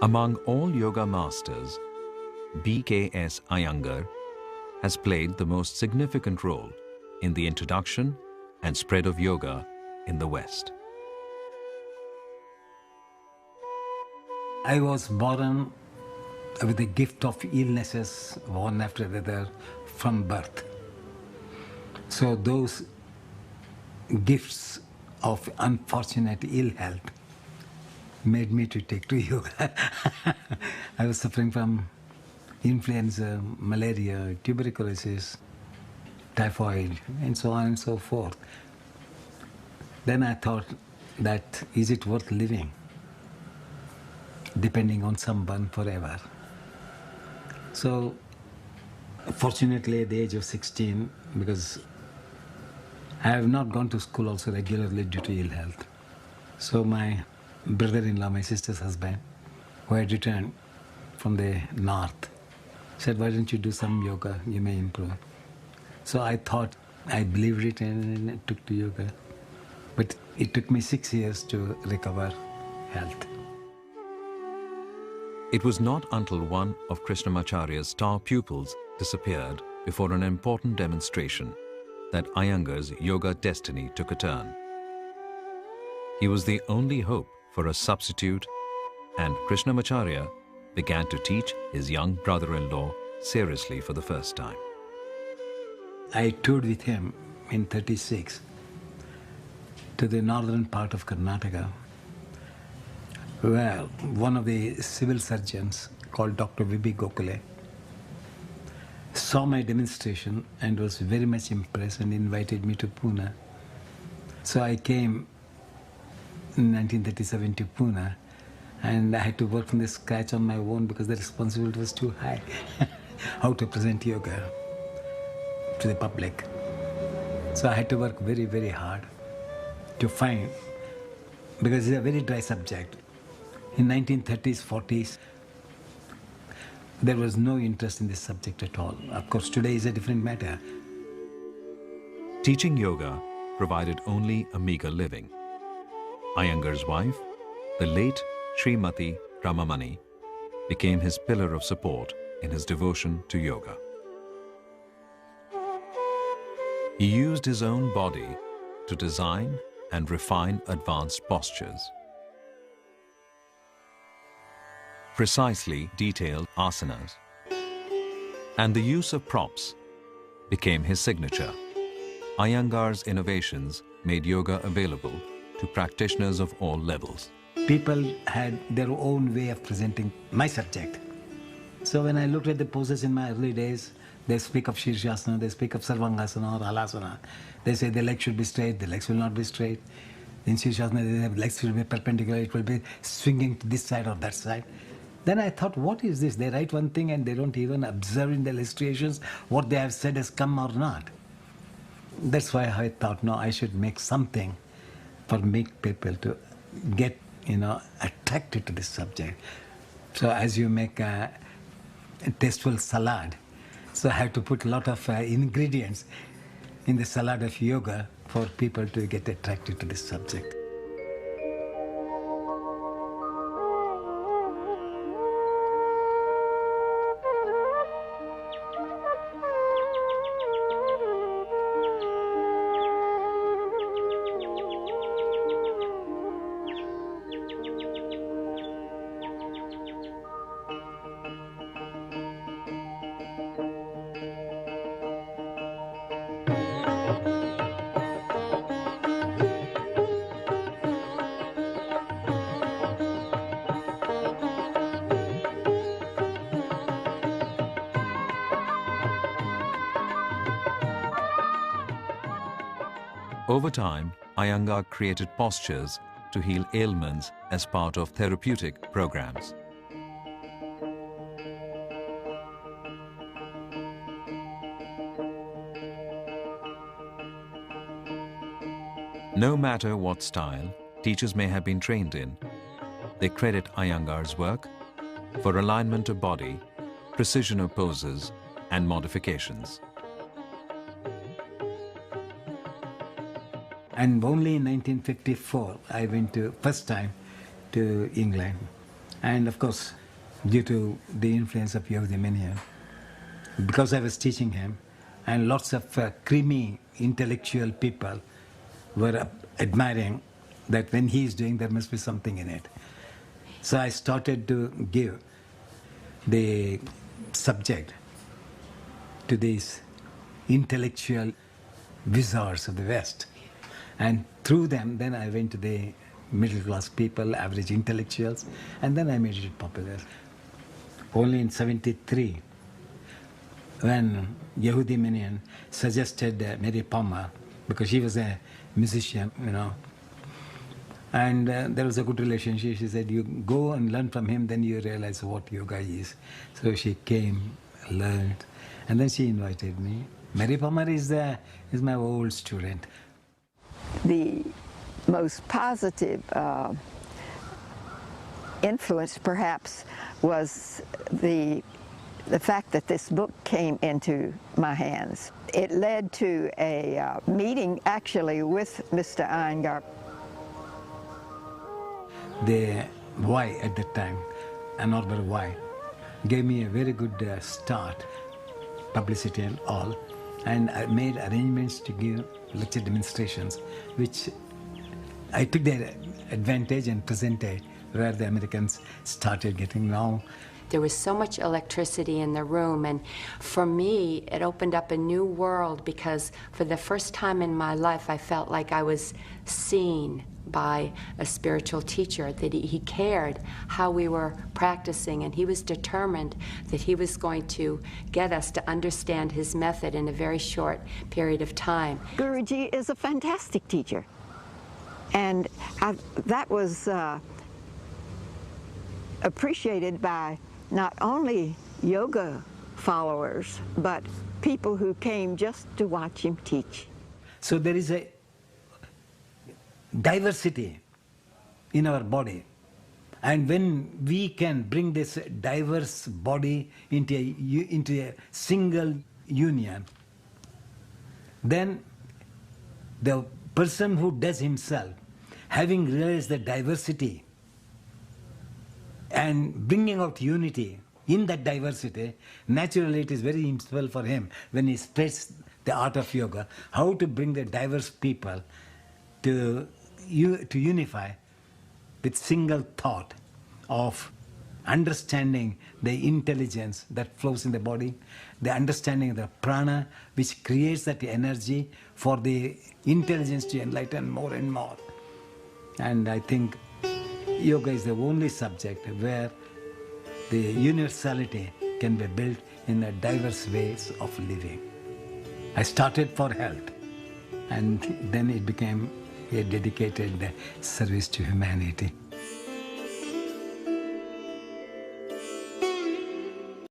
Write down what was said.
Among all yoga masters, B.K.S. Iyengar has played the most significant role in the introduction and spread of yoga in the West. I was born with the gift of illnesses, one after the other, from birth. So those gifts of unfortunate ill health made me to take to yoga. I was suffering from influenza, malaria, tuberculosis, typhoid, and so on and so forth. Then I thought that is it worth living, depending on someone forever? So fortunately at the age of 16, because I have not gone to school also regularly due to ill health. So my brother-in-law, my sister's husband, who had returned from the north, said, why don't you do some yoga, you may improve. So I thought, I believed it and I took to yoga. But it took me 6 years to recover health. It was not until one of Krishnamacharya's star pupils disappeared before an important demonstration that Iyengar's yoga destiny took a turn. He was the only hope for a substitute, and Krishnamacharya began to teach his young brother-in-law seriously for the first time. I toured with him in '36 to the northern part of Karnataka, where one of the civil surgeons called Dr. V.B. Gokhale saw my demonstration and was very much impressed and invited me to Pune. So I came in 1937 to Pune, and I had to work from the scratch on my own because the responsibility was too high. How to present yoga to the public. So I had to work very, very hard to find, because it's a very dry subject. In 1930s, 40s, there was no interest in this subject at all. Of course, today is a different matter. Teaching yoga provided only a meager living. Iyengar's wife, the late Srimati Ramamani, became his pillar of support in his devotion to yoga. He used his own body to design and refine advanced postures. Precisely detailed asanas, and the use of props became his signature. Iyengar's innovations made yoga available to practitioners of all levels. People had their own way of presenting my subject. So when I looked at the poses in my early days, they speak of Shirshasana, they speak of Sarvangasana or Halasana. They say the legs should be straight, the legs will not be straight. In Shirshasana, the legs will be perpendicular, it will be swinging to this side or that side. Then I thought, what is this? They write one thing and they don't even observe in the illustrations what they have said has come or not. That's why I thought, no, I should make something for make people to get, attracted to this subject. So as you make a tasteful salad, so I have to put a lot of ingredients in the salad of yoga for people to get attracted to this subject. Over time, Iyengar created postures to heal ailments as part of therapeutic programs. No matter what style teachers may have been trained in, they credit Iyengar's work for alignment of body, precision of poses, and modifications. And only in 1954, I went first time to England. And of course, due to the influence of Yehudi Menuhin, because I was teaching him, and lots of creamy intellectual people were admiring that when he is doing, there must be something in it. So I started to give the subject to these intellectual wizards of the West. And through them, then I went to the middle class people, average intellectuals, and then I made it popular. Only in '73, when Yehudi Menuhin suggested Mary Palmer, because she was a musician, and there was a good relationship. She said, you go and learn from him, then you realize what yoga is. So she came, learned, and then she invited me. Mary Palmer is my old student. The most positive influence, perhaps, was the fact that this book came into my hands. It led to a meeting, actually, with Mr. Iyengar. The Y at that time, Ann Arbor Y, gave me a very good start, publicity and all, and I made arrangements to give lecture demonstrations, which I took their advantage and presented where the Americans started getting now. There was so much electricity in the room, and for me, it opened up a new world, because for the first time in my life, I felt like I was seen by a spiritual teacher, that he cared how we were practicing, and he was determined that he was going to get us to understand his method in a very short period of time. Guruji is a fantastic teacher, and that was appreciated by not only yoga followers, but people who came just to watch him teach. So there is a diversity in our body, and when we can bring this diverse body into a single union, then the person who does himself, having realized the diversity and bringing out unity in that diversity, naturally it is very useful for him when he spreads the art of yoga, how to bring the diverse people to unify with single thought of understanding the intelligence that flows in the body, the understanding of the prana, which creates that energy for the intelligence to enlighten more and more. And I think yoga is the only subject where the universality can be built in the diverse ways of living. I started for health, and then it became a dedicated service to humanity.